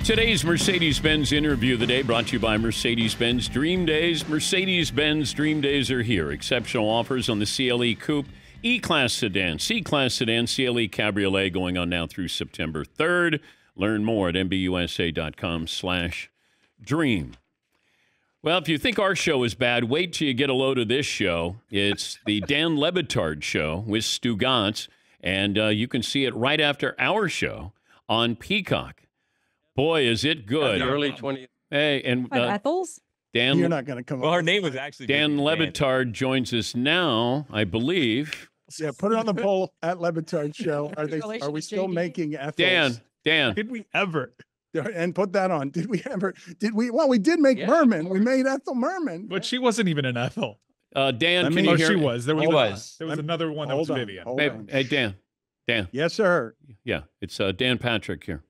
Today's Mercedes-Benz interview of the day brought to you by Mercedes-Benz Dream Days. Mercedes-Benz Dream Days are here. Exceptional offers on the CLE Coupe, E-Class Sedan, C-Class Sedan, CLE Cabriolet going on now through September 3rd. Learn more at mbusa.com/dream. Well, if you think our show is bad, wait till you get a load of this show. It's the Dan Le Batard Show with Stugotz, and you can see it right after our show on Peacock. Boy, is it good. Early 20th. Hey, and Ethels? Dan, You're not going to come Well, up. her name was actually Dan Le Batard joins us now, I believe. Yeah, put it on the poll at Le Batard Show. Are we still making Ethels? Dan. Did we ever? And put that on. Did we ever? Well, we did make Merman. We made Ethel Merman. But she wasn't even an Ethel. Dan, can you hear? She was. There was. There was Let me- another one that was Vivian. Hey, Dan. Yes, sir. Yeah, it's Dan Patrick here.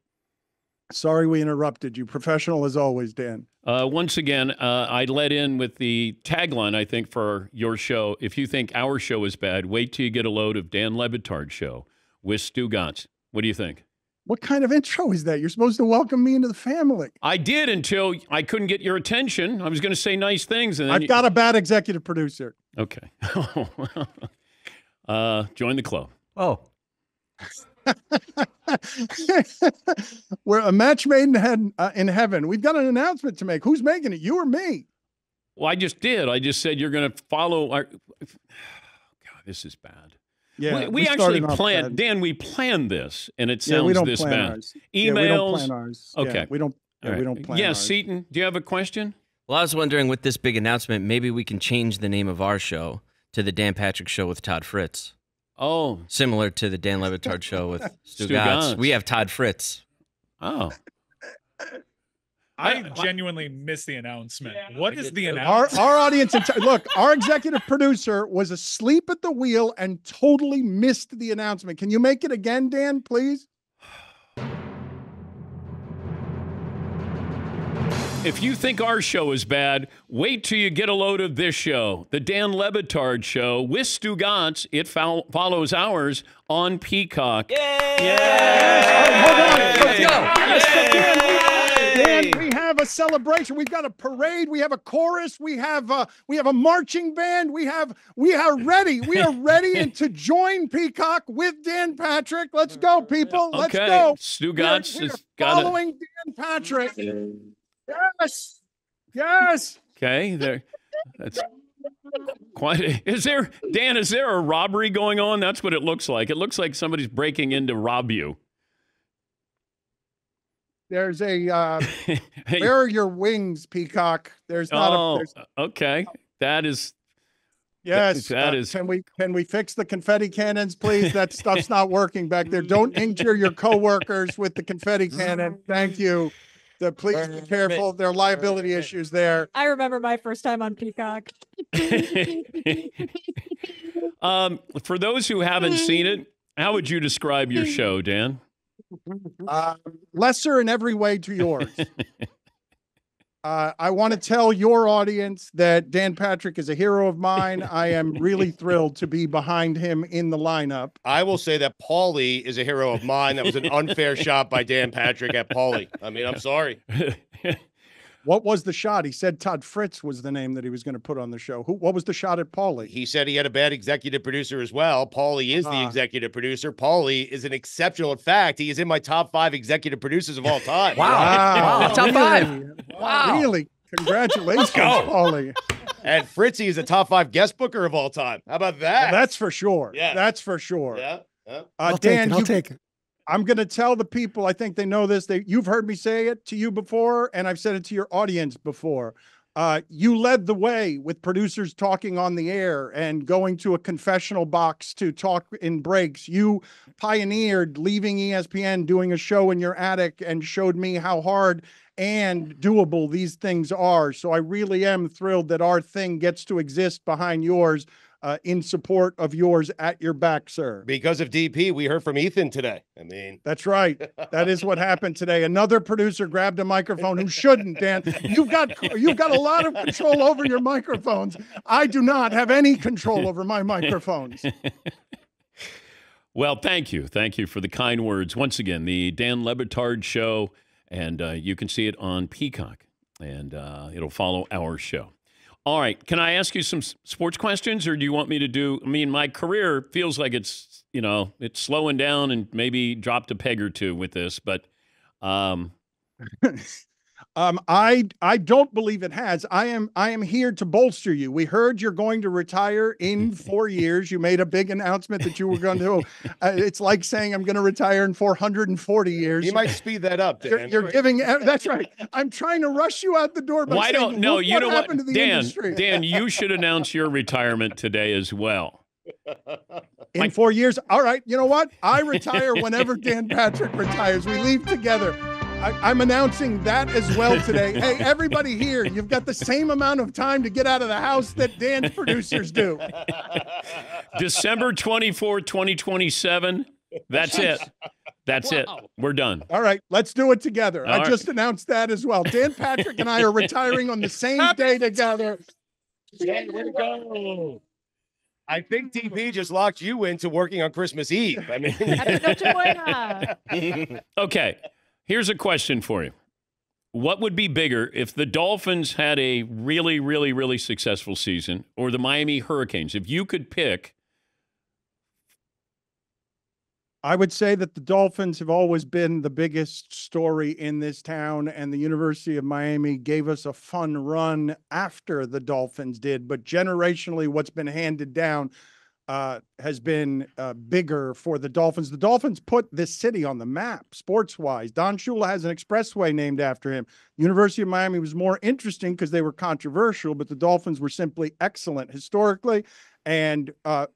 Sorry we interrupted you. Professional as always, Dan. Once again, I let in with the tagline, I think, for your show. If you think our show is bad, wait till you get a load of Dan Le Batard Show with Stugotz. What do you think? What kind of intro is that? You're supposed to welcome me into the family. I did until I couldn't get your attention. I was going to say nice things. And then I've got a bad executive producer. Okay. Join the club. Oh. We're a match made in heaven. We've got an announcement to make. Who's making it? You or me? Well, I just did. I just said you're going to follow our... God, this is bad. Yeah, we actually planned, Dan, we planned this, and it sounds we don't this plan bad. ours. Emails. Yeah, we don't plan ours. Okay. Yeah, we don't plan Yes, ours. Seaton, do you have a question? Well, I was wondering, with this big announcement, maybe we can change the name of our show to the Dan Patrick Show with Todd Fritz. Oh. Similar to the Dan Le Batard Show with Stugotz. Stugotz. We have Todd Fritz. Oh. I genuinely missed the announcement. What is the announcement? Our audience, look, our executive producer was asleep at the wheel and totally missed the announcement. Can you make it again, Dan, please? If you think our show is bad, wait till you get a load of this show, the Dan Le Batard Show with Stugotz. It follows ours on Peacock. Yay! Yes. Hold on. Let's go. Dan, we have a celebration. We've got a parade. We have a chorus. We have a marching band. We are ready. We are ready to join Peacock with Dan Patrick. Let's go, people. Let's go. Stugotz We're has got following Dan Patrick. Yes. Yes. Okay, there. That's quite. Is there a robbery going on? That's what it looks like. It looks like somebody's breaking in to rob you. There's a. Where are your wings, Peacock? There's not okay. That is. Yes. That is. Can we fix the confetti cannons, please? That stuff's not working back there. Don't injure your coworkers with the confetti cannon. Thank you. Please be careful. There are liability issues there. I remember my first time on Peacock. For those who haven't seen it, how would you describe your show, Dan? Lesser in every way to yours. I want to tell your audience that Dan Patrick is a hero of mine. I am really thrilled to be behind him in the lineup. I will say that Paulie is a hero of mine. That was an unfair shot by Dan Patrick at Paulie. I mean, I'm sorry. What was the shot? He said Todd Fritz was the name that he was going to put on the show. What was the shot at Paulie? He said he had a bad executive producer as well. Paulie is the executive producer. Paulie is an exceptional. In fact, he is in my top 5 executive producers of all time. Wow. Top 5. Wow. Really? Congratulations, Paulie. And Fritzy is a top 5 guest booker of all time. How about that? Well, that's for sure. Yeah. That's for sure. Yeah. I'll take it. I'm going to tell the people, I think they know this. You've heard me say it to you before, and I've said it to your audience before. You led the way with producers talking on the air and going to a confessional box to talk in breaks. You pioneered leaving ESPN, doing a show in your attic, and showed me how hard and doable these things are. So I really am thrilled that our thing gets to exist behind yours. In support of yours at your back, sir. Because of DP, we heard from Ethan today. I mean, that's right. That is what happened today. Another producer grabbed a microphone who shouldn't, Dan. You've got a lot of control over your microphones. I do not have any control over my microphones. Well, thank you. Thank you for the kind words. Once again, the Dan Le Batard Show And you can see it on Peacock, and it'll follow our show. All right. Can I ask you some sports questions, or do you want me to do? I mean, my career feels like it's slowing down and maybe dropped a peg or two with this, but I don't believe it has. I am here to bolster you. We heard you're going to retire in 4 years. You made a big announcement that you were going to. It's like saying I'm going to retire in 440 years. You might speed that up, Dan. You're giving. That's right. I'm trying to rush you out the door. By why saying, don't? No, you know what, to the Dan. industry. Dan, you should announce your retirement today as well. In 4 years. All right. You know what? I retire whenever Dan Patrick retires. We leave together. I'm announcing that as well today. Hey, everybody here, you've got the same amount of time to get out of the house that Dan's producers do. December 24th, 2027. That's it. That's it. We're done. All right, let's do it together. All I right. just announced that as well. Dan Patrick and I are retiring on the same day together. Way to go. I think TP just locked you into working on Christmas Eve. I mean, Okay. Here's a question for you. What would be bigger if the Dolphins had a really, really, really successful season, or the Miami Hurricanes? If you could pick. I would say that the Dolphins have always been the biggest story in this town, and the University of Miami gave us a fun run after the Dolphins did. But generationally, what's been handed down has been bigger for the Dolphins. The Dolphins put this city on the map, sports-wise. Don Shula has an expressway named after him. University of Miami was more interesting because they were controversial, but the Dolphins were simply excellent historically. And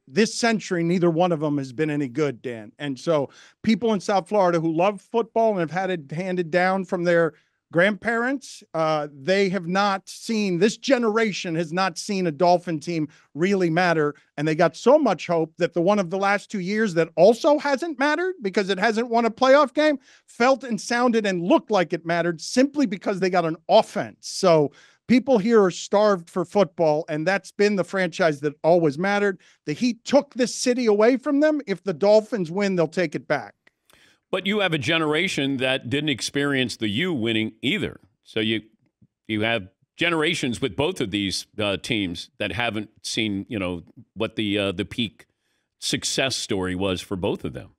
this century, neither one of them has been any good, Dan. And so people in South Florida who love football and have had it handed down from their grandparents, they have not seen, this generation has not seen a Dolphin team really matter. And they got so much hope that the one of the last 2 years that also hasn't mattered because it hasn't won a playoff game felt and sounded and looked like it mattered simply because they got an offense. So people here are starved for football, and that's been the franchise that always mattered. The Heat took this city away from them. If the Dolphins win, they'll take it back. But you have a generation that didn't experience the U winning either. So you have generations with both of these teams that haven't seen, what the peak success story was for both of them.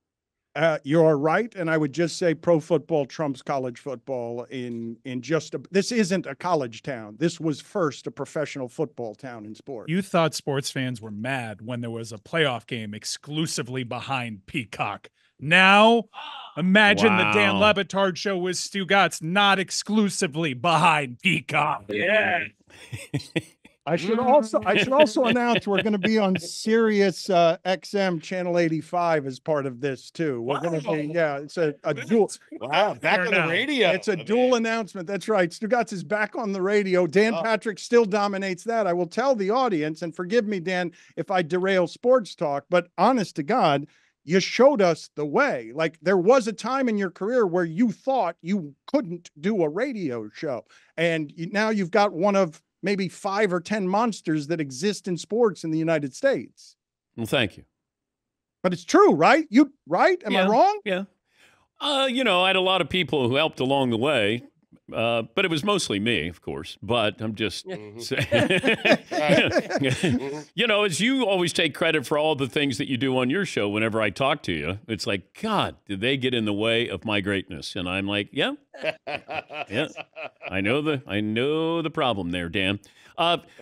You're right, and I would just say pro football trumps college football this isn't a college town. This was first a professional football town in sports. You thought sports fans were mad when there was a playoff game exclusively behind Peacock. Now, imagine the Dan Le Batard Show with Stugotz not exclusively behind Peacock. Yeah. I should also announce we're going to be on Sirius XM Channel 85 as part of this too. We're going to be, it's a dual. Wow, back on the radio. It's a dual announcement. That's right. Stugotz is back on the radio. Dan Patrick still dominates that. I will tell the audience, and forgive me, Dan, if I derail sports talk, but honest to God, you showed us the way. Like, there was a time in your career where you thought you couldn't do a radio show, and now you've got one of maybe 5 or 10 monsters that exist in sports in the United States. Well, thank you. But it's true, right? Right? Am I wrong? Yeah. I had a lot of people who helped along the way, but it was mostly me, of course. But I'm just saying, as you always take credit for all the things that you do on your show whenever I talk to you, it's like, God, did they get in the way of my greatness? And I'm like, yeah. I know the problem there, Dan.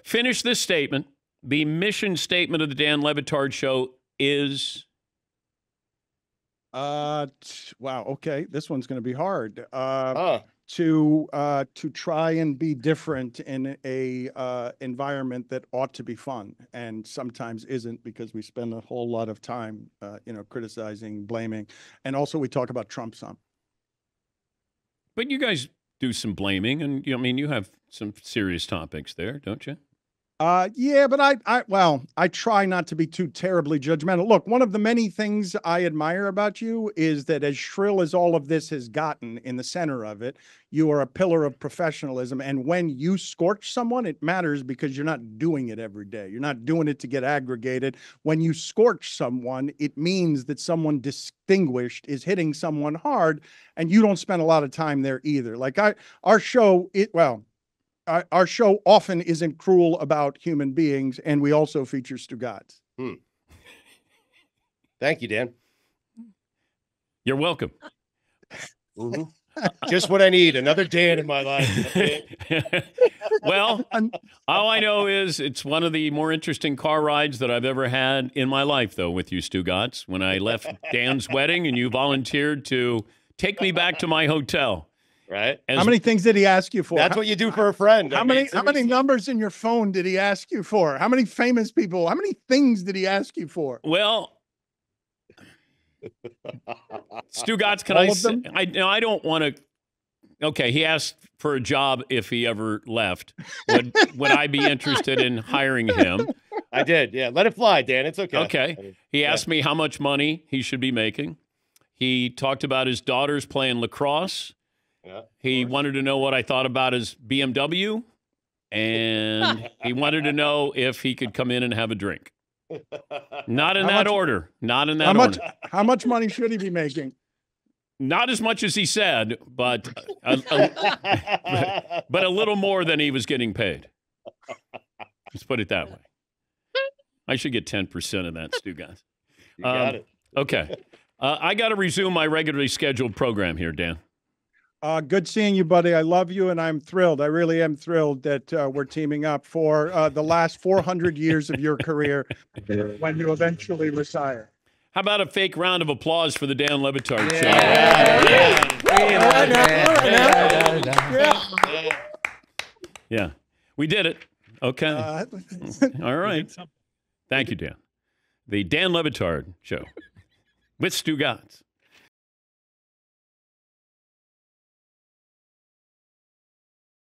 Finish this statement. The mission statement of the Dan Le Batard Show is... wow. Okay. This one's going to be hard. To try and be different in a environment that ought to be fun and sometimes isn't, because we spend a whole lot of time, criticizing, blaming, and also we talk about Trump some. But you guys do some blaming, and you have some serious topics there, don't you? Yeah, but I try not to be too terribly judgmental. Look, one of the many things I admire about you is that as shrill as all of this has gotten, in the center of it, you are a pillar of professionalism. And when you scorch someone, it matters because you're not doing it every day. You're not doing it to get aggregated. When you scorch someone, it means that someone distinguished is hitting someone hard, and you don't spend a lot of time there either. Like our show, our show often isn't cruel about human beings, and we also feature Stugotz. Thank you, Dan. You're welcome. Mm-hmm. Just what I need. Another Dan in my life. Well, all I know is it's one of the more interesting car rides that I've ever had in my life, though, with you, Stugotz. When I left Dan's wedding and you volunteered to take me back to my hotel. Right. How many things did he ask you for? That's what you do for a friend. How many numbers in your phone did he ask you for? How many famous people? How many things did he ask you for? Well, Stugotz, can I say? I don't want to. Okay, he asked for a job if he ever left. Would I be interested in hiring him? I did. Yeah, let it fly, Dan. It's okay. Okay. He asked me how much money he should be making. He talked about his daughters playing lacrosse. Yeah, he wanted to know what I thought about his BMW, and he wanted to know if he could come in and have a drink. Not in that order. Not in that order. How much money should he be making? Not as much as he said, but a little more than he was getting paid. Let's put it that way. I should get 10% of that, Stugotz. You got it. Okay. I got to resume my regularly scheduled program here, Dan. Good seeing you, buddy. I love you, and I'm thrilled. I really am thrilled that we're teaming up for the last 400 years of your career when you eventually retire. How about a fake round of applause for the Dan Le Batard Show? Yeah, we did it. Okay. All right. Thank you, Dan. The Dan Le Batard Show with Stugotz.